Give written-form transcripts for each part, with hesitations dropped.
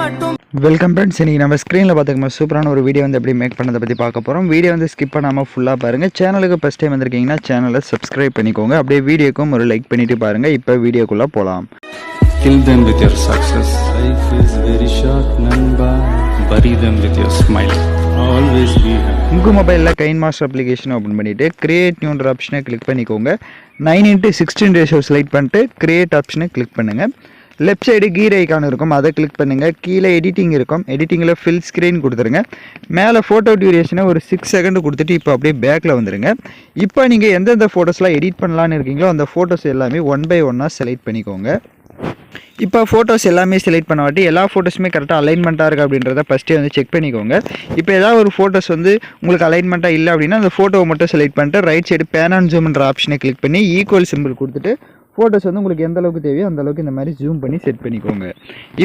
Welcome friends, இன்னைக்கு நம்ம ஸ்க்ரீனில் பார்த்துக்கோங்க சூப்பரான ஒரு வீடியோ வந்து எப்படி மேக் பண்ணதை பற்றி பார்க்க போகிறோம். வீடியோ வந்து ஸ்கிப் பண்ணாமல் ஃபுல்லாக பாருங்கள். சேனலுக்கு ஃபஸ்ட் டைம் வந்திருக்கீங்கன்னா சேனலை சப்ஸ்கிரைப் பண்ணிக்கோங்க. அப்படியே வீடியோக்கும் ஒரு லைக் பண்ணிவிட்டு பாருங்கள். இப்போ வீடியோக்குள்ளே போகலாம். Kill them with your success. Life is very short, namba. Bury them with your smile. Always be happy. உங்கள் மொபைலில் கைன்மாஸ்டர் அப்ளிகேஷன் ஓப்பன் பண்ணிவிட்டு கிரியேட் நியூன்ற ஆப்ஷனை கிளிக் பண்ணிக்கோங்க. 9:16 ரேஷியோ செலக்ட் பண்ணிட்டு கிரியேட் ஆப்ஷனை கிளிக் பண்ணுங்கள். லெஃப்ட் சைடு கீர் ஐக்கான் இருக்கும், அதை கிளிக் பண்ணுங்கள். கீழே எடிட்டிங் இருக்கும், எடிட்டிங்கில் ஃபில் ஸ்க்ரீன் கொடுத்துருங்க. மேலே ஃபோட்டோ டியூரேஷனை ஒரு 6 செகண்ட் கொடுத்துட்டு இப்போ அப்படியே பேக்கில் வந்துடுங்க. இப்போ நீங்கள் எந்தெந்த ஃபோட்டோஸ்லாம் எடிட் பண்ணலான்னு இருக்கீங்களோ அந்த ஃபோட்டோஸ் எல்லாமே 1 by 1 செலக்ட் பண்ணிக்கோங்க. இப்போ ஃபோட்டோஸ் எல்லாமே செலக்ட் பண்ண வாட்டி எல்லா ஃபோட்டோஸுமே கரெக்டாக அலைன்மெண்ட்டாக இருக்குது அப்படின்றத ஃபஸ்ட்டே வந்து செக் பண்ணிக்கோங்க. இப்போ ஏதாவது ஒரு ஃபோட்டோஸ் வந்து உங்களுக்கு அலைன்மெண்ட்டாக இல்லை அப்படின்னா அந்த ஃபோட்டோவை மட்டும் செலக்ட் பண்ணிட்டு ரைட் சைடு பேன் அண்ட் ஜூம்ன்ற ஆப்ஷனை கிளிக் பண்ணி ஈக்குவல் சிம்பிள் கொடுத்துட்டு ஃபோட்டோஸ் வந்து உங்களுக்கு எந்த அளவுக்கு தேவையோ அந்த அளவுக்கு இந்த மாதிரி ஜூம் பண்ணி செட் பண்ணிக்கோங்க.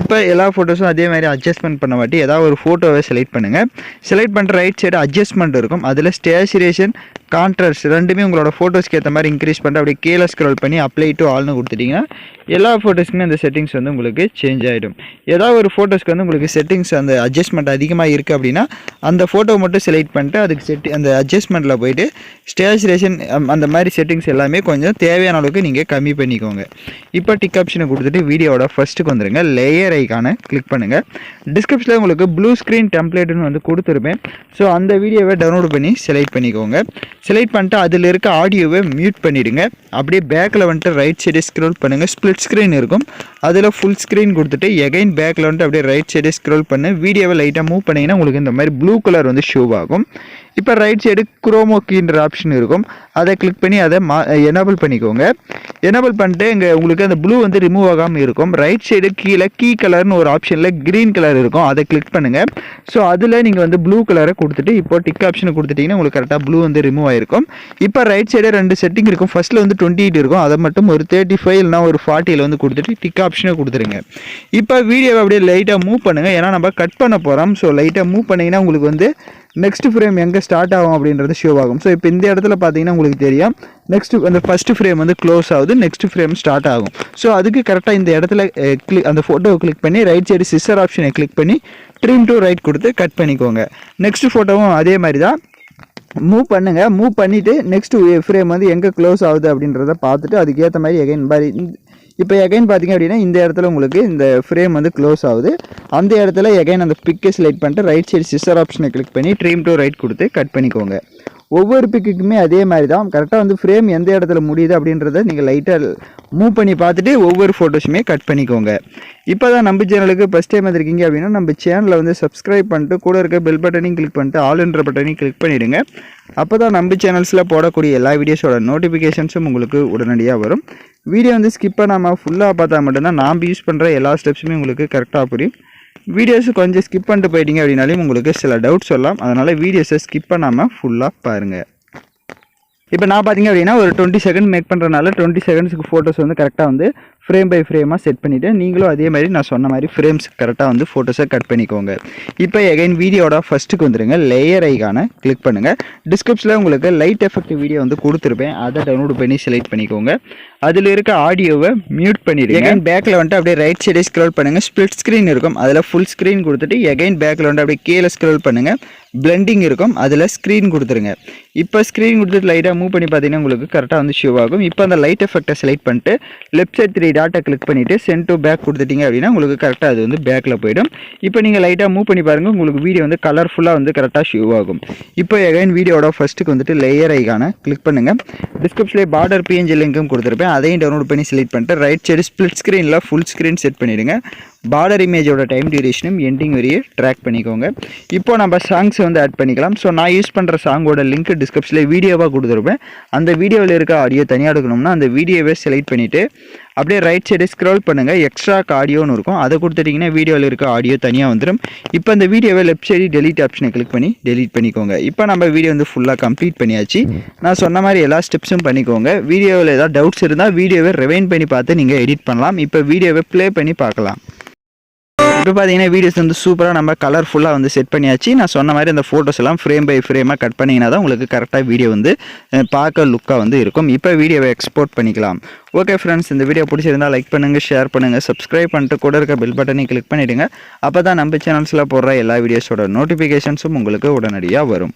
இப்போ எல்லா ஃபோட்டோஸும் அதே மாதிரி அட்ஜஸ்ட்மெண்ட் பண்ண வாட்டி ஏதாவது ஒரு ஃபோட்டோவை செலக்ட் பண்ணுங்கள். செலக்ட் பண்ணுற ரைட் சைடு அட்ஜஸ்ட்மெண்ட் இருக்கும், அதில் ஸ்டேச்சுரேஷன் கான்ட்ராஸ்ட் ரெண்டுமே உங்களோட ஃபோட்டோஸ்க்கு ஏற்ற மாதிரி இன்க்ரீஸ் பண்ணிட்டு அப்படியே கீழே ஸ்க்ரோல் பண்ணி அப்ளை டு ஆல்னு கொடுத்துட்டிங்கன்னா எல்லா ஃபோட்டோஸ்க்குமே அந்த செட்டிங்ஸ் வந்து உங்களுக்கு சேஞ்ச் ஆகிடும். ஏதாவது ஒரு ஃபோட்டோஸ்க்கு வந்து உங்களுக்கு செட்டிங்ஸ் அந்த அட்ஜஸ்ட்மெண்ட் அதிகமாக இருக்குது அப்படின்னா அந்த ஃபோட்டோவை மட்டும் செலக்ட் பண்ணிட்டு அதுக்கு அந்த அட்ஜஸ்ட்மெண்ட்டில் போய்ட்டு ஸ்டேச்சுரேஷன் அந்த மாதிரி செட்டிங்ஸ் எல்லாமே கொஞ்சம் தேவையான அளவுக்கு நீங்கள் கம்மி பண்ணிக்கோங்க. இப்போ டிக் ஆப்ஷனை கொடுத்துட்டு வீடியோவோட ஃபஸ்ட்டுக்கு வந்துடுங்க. லேயர் ஐக்கானை கிளிக் பண்ணுங்கள். டிஸ்கிரிப்ஷனில் உங்களுக்கு ப்ளூ ஸ்க்ரீன் டெம்ப்ளேட்னு வந்து கொடுத்துருப்பேன். ஸோ அந்த வீடியோவை டவுன்லோட் பண்ணி செலக்ட் பண்ணிக்கோங்க. செலக்ட் பண்ணிட்டு அதில் இருக்க ஆடியோவை மியூட் பண்ணிவிடுங்க. அப்படியே பேக்கில் வந்துட்டு ரைட் சைடு ஸ்க்ரோல் பண்ணுங்கள். ஸ்ப்ளிட் ஸ்க்ரீன் இருக்கும், அதில் ஃபுல் ஸ்க்ரீன் கொடுத்துட்டு எகைன் பேக்கில் வந்துட்டு அப்படியே ரைட் சைடு ஸ்க்ரோல் பண்ணி வீடியோவை லைட்டாக மூவ் பண்ணிங்கன்னா உங்களுக்கு இந்த மாதிரி ப்ளூ கலர் வந்து ஷோ ஆகும். இப்போ ரைட் சைடு குரோமோக்கின்ற ஆப்ஷன் இருக்கும், அதை கிளிக் பண்ணி அதை எனேபிள் பண்ணிக்கோங்க. எனேபிள் பண்ணிட்டு இங்கே உங்களுக்கு அந்த ப்ளூ வந்து ரிமூவ் ஆகாமல் இருக்கும். ரைட் சைடு கீழே கீ கலர்னு ஒரு ஆப்ஷனில் க்ரீன் கலர் இருக்கும், அதை கிளிக் பண்ணுங்கள். ஸோ அதில் நீங்கள் வந்து ப்ளூ கலரை கொடுத்துட்டு இப்போ டிக் ஆப்ஷனை கொடுத்துட்டிங்கன்னா உங்களுக்கு கரெக்டாக ப்ளூ வந்து ரிமூவ் ஆகிருக்கும். இப்போ ரைட் சைடு 2 செட்டிங் இருக்கும். ஃபஸ்ட்டில் வந்து 28 இருக்கும், அதை மட்டும் ஒரு 35 இல்லைனா ஒரு 40 வந்து கொடுத்துட்டு டிக் ஆப்ஷனை கொடுத்துருங்க. இப்போ வீடியோவை அப்படியே லைட்டாக மூவ் பண்ணுங்கள், ஏன்னா நம்ம கட் பண்ண போகிறோம். ஸோ லைட்டாக மூவ் பண்ணிங்கன்னா உங்களுக்கு வந்து நெக்ஸ்ட் ஃப்ரேம் எங்கே ஸ்டார்ட் ஆகும் அப்படின்றது ஷோ ஆகும். ஸோ இப்போ இந்த இடத்துல பார்த்தீங்கன்னா உங்களுக்கு தெரியும் நெக்ஸ்ட்டு அந்த ஃபஸ்ட்டு ஃப்ரேம் வந்து க்ளோஸ் ஆகுது, நெக்ஸ்ட் ஃப்ரேம் ஸ்டார்ட் ஆகும். ஸோ அதுக்கு கரெக்டாக இந்த இடத்துல அந்த ஃபோட்டோவை கிளிக் பண்ணி ரைட் சைடு சிசர் ஆப்ஷனை கிளிக் பண்ணி ட்ரிம் டு ரைட் கொடுத்து கட் பண்ணிக்கோங்க. நெக்ஸ்ட் ஃபோட்டோவும் அதே மாதிரி தான் மூவ் பண்ணுங்கள். மூவ் பண்ணிவிட்டு நெக்ஸ்ட் ஃப்ரேம் வந்து எங்கே க்ளோஸ் ஆகுது அப்படின்றத பார்த்துட்டு அதுக்கேற்ற மாதிரி எகைன் இப்போ எகைன் பார்த்தீங்க அப்படின்னா இந்த இடத்துல உங்களுக்கு இந்த ஃப்ரேம் வந்து க்ளோஸ் ஆகுது. அந்த இடத்துல எகைன் அந்த பிக்கை செலக்ட் பண்ணிட்டு ரைட் சைடு சிசர் ஆப்ஷனை கிளிக் பண்ணி ட்ரிம் டு ரைட் கொடுத்து கட் பண்ணிக்கோங்க. ஒவ்வொரு பிக்குக்குமே அதே மாதிரி தான் கரெக்டாக வந்து ஃப்ரேம் எந்த இடத்துல முடியுது அப்படின்றத நீங்கள் லைட்டாக மூவ் பண்ணி பார்த்துட்டு ஒவ்வொரு ஃபோட்டோஸுமே கட் பண்ணிக்கோங்க. இப்போ தான் நம்ம சேனலுக்கு ஃபஸ்ட் டைம் வந்திருக்கீங்க அப்படின்னா நம்ம சேனலை வந்து சப்ஸ்கிரைப் பண்ணிட்டு கூட இருக்க பெல் பட்டனையும் கிளிக் பண்ணிட்டு ஆல் என்ற பட்டனையும் கிளிக் பண்ணிவிடுங்க. அப்போ தான் நம்ம சேனல்ஸில் போடக்கூடிய எல்லா வீடியோஸோட நோட்டிஃபிகேஷன்ஸும் உங்களுக்கு உடனடியாக வரும். வீடியோ வந்து ஸ்கிப் பண்ணாமல் ஃபுல்லாக பார்த்தா மட்டும்தான் நாம் யூஸ் பண்ணுற எல்லா ஸ்டெப்ஸுமே உங்களுக்கு கரெக்டாக புரியும். வீடியோஸு கொஞ்சம் ஸ்கிப் பண்ணிட்டு போயிட்டீங்க அப்படின்னாலே உங்களுக்கு சில டவுட்ஸ் சொல்லலாம், அதனால் வீடியோஸை ஸ்கிப் பண்ணாமல் ஃபுல்லாக பாருங்கள். இப்போ நான் பார்த்தீங்க அப்படின்னா ஒரு 20 செகண்ட் மேக் பண்ணுறதுனால 20 செகண்ட்ஸுக்கு ஃபோட்டோஸ் வந்து கரெக்டாக வந்து ஃப்ரேம் பை ஃப்ரேமாக செட் பண்ணிவிட்டு நீங்களும் அதே மாதிரி நான் சொன்ன மாதிரி ஃப்ரேம்ஸ் கரெக்டாக வந்து ஃபோட்டோஸை கட் பண்ணிக்கோங்க. இப்போ எகைன் வீடியோட ஃபஸ்ட்டுக்கு வந்துடுங்க. லேயர் ஐக்கான கிளிக் பண்ணுங்கள். டிஸ்கிரிப்ஷனில் உங்களுக்கு லைட் எஃபெக்ட் வீடியோ வந்து கொடுத்துருப்பேன், அதை டவுன்லோட் பண்ணி செலக்ட் பண்ணிக்கோங்க. அதில் இருக்க ஆடியோவை மியூட் பண்ணிவிடுங்க. எகைன் பேக்கில் வந்துட்டு அப்படியே ரைட் சைடே ஸ்க்ரோல் பண்ணுங்கள். ஸ்ப்ளிட் ஸ்க்ரீன் இருக்கும், அதில் ஃபுல் ஸ்க்ரீன் கொடுத்துட்டு எகைன் பேக்கில் வந்துட்டு அப்படியே கீழே ஸ்க்ரோல் பண்ணுங்கள். பிளெண்டிங் இருக்கும், அதில் ஸ்க்ரீன் கொடுத்துருங்க. இப்போ ஸ்க்ரீன் கொடுத்துட்டு லைட்டாக மூவ் பண்ணி பார்த்தீங்கன்னா உங்களுக்கு கரெக்டாக வந்து ஷோ ஆகும். இப்போ அந்த லைட் எஃபெக்டை செலக்ட் பண்ணிட்டு லெஃப்ட் சைட் 3 டாட்டை கிளிக் பண்ணிவிட்டு சென்ட் டு பேக் கொடுத்துட்டிங்க அப்படின்னா உங்களுக்கு கரெக்டாக அது வந்து பேக்கில் போயிடும். இப்போ நீங்கள் லைட்டாக மூவ் பண்ணி பாருங்கள், உங்களுக்கு வீடியோ வந்து கலர்ஃபுல்லாக வந்து கரெக்டாக ஷோ ஆகும். இப்போ எகைன் வீடியோட ஃபஸ்ட்டுக்கு வந்துட்டு லேயர் ஐக்கான கிளிக் பண்ணுங்கள். டிஸ்கிரிப்ஷனில் பார்டர் PNG லிங்க்கும் கொடுத்துருப்பேன், அதையும் டவுன்லோட் பண்ணி செலக்ட் பண்ணிட்டு ரைட் சைடு ஸ்ப்ளிட் ஸ்க்ரீனில் ஃபுல் ஸ்க்ரீன் செட் பண்ணிவிடுங்க. பார்டர் இமேஜோட டைம் டியூரேஷனும் எண்டிங் வரையே ட்ராக் பண்ணிக்கோங்க. இப்போ நம்ம சாங்ஸை வந்து ஆட் பண்ணிக்கலாம். ஸோ நான் யூஸ் பண்ணுற சாங்கோட லிங்க் டிஸ்கிரிப்ஷனில் வீடியோவாக கொடுத்துருப்பேன். அந்த வீடியோவில் இருக்க ஆடியோ தனியாக எடுக்கணும்னா அந்த வீடியோவை செலக்ட் பண்ணிவிட்டு அப்படியே ரைட் சைடு ஸ்க்ரோல் பண்ணுங்கள். எக்ஸ்ட்ரா ஆடியோன்னு இருக்கும், அதை கொடுத்துட்டிங்கன்னா வீடியோவில் இருக்க ஆடியோ தனியாக வந்துடும். இப்போ அந்த வீடியோவை லெஃப்ட் சைடு டெலிட் ஆப்ஷனை கிளிக் பண்ணி டெலிட் பண்ணிக்கோங்க. இப்போ நம்ம வீடியோ வந்து ஃபுல்லாக கம்ப்ளீட் பண்ணியாச்சு. நான் சொன்ன மாதிரி எல்லா ஸ்டெப்ஸும் பண்ணிக்கோங்க. வீடியோவில் ஏதாவது டவுட்ஸ் இருந்தால் வீடியோவை ரிவைண்ட் பண்ணி பார்த்து நீங்கள் எடிட் பண்ணலாம். இப்போ வீடியோவை ப்ளே பண்ணி பார்க்கலாம். இப்போ பார்த்தீங்கன்னா வீடியோஸ் வந்து சூப்பராக நம்ம கலர்ஃபுல்லாக வந்து செட் பண்ணியாச்சு. நான் சொன்ன மாதிரி அந்த ஃபோட்டோஸ் எல்லாம் ஃப்ரேம் பை ஃப்ரேமாக கட் பண்ணிங்கன்னா தான் உங்களுக்கு கரெக்டாக வீடியோ வந்து பார்க்க லுக்காக வந்து இருக்கும். இப்போ வீடியோவை எக்ஸ்போர்ட் பண்ணிக்கலாம். ஓகே ஃப்ரெண்ட்ஸ், இந்த வீடியோ பிடிச்சிருந்தால் லைக் பண்ணுங்கள், ஷேர் பண்ணுங்கள், சப்ஸ்கிரைப் பண்ணிட்டு கூட இருக்க பெல் பட்டனையும் கிளிக் பண்ணிவிடுங்க. அப்போ தான் நம்ம சேனல்ஸில் போடுற எல்லா வீடியோஸோட நோட்டிஃபிகேஷன்ஸும் உங்களுக்கு உடனடியாக வரும்.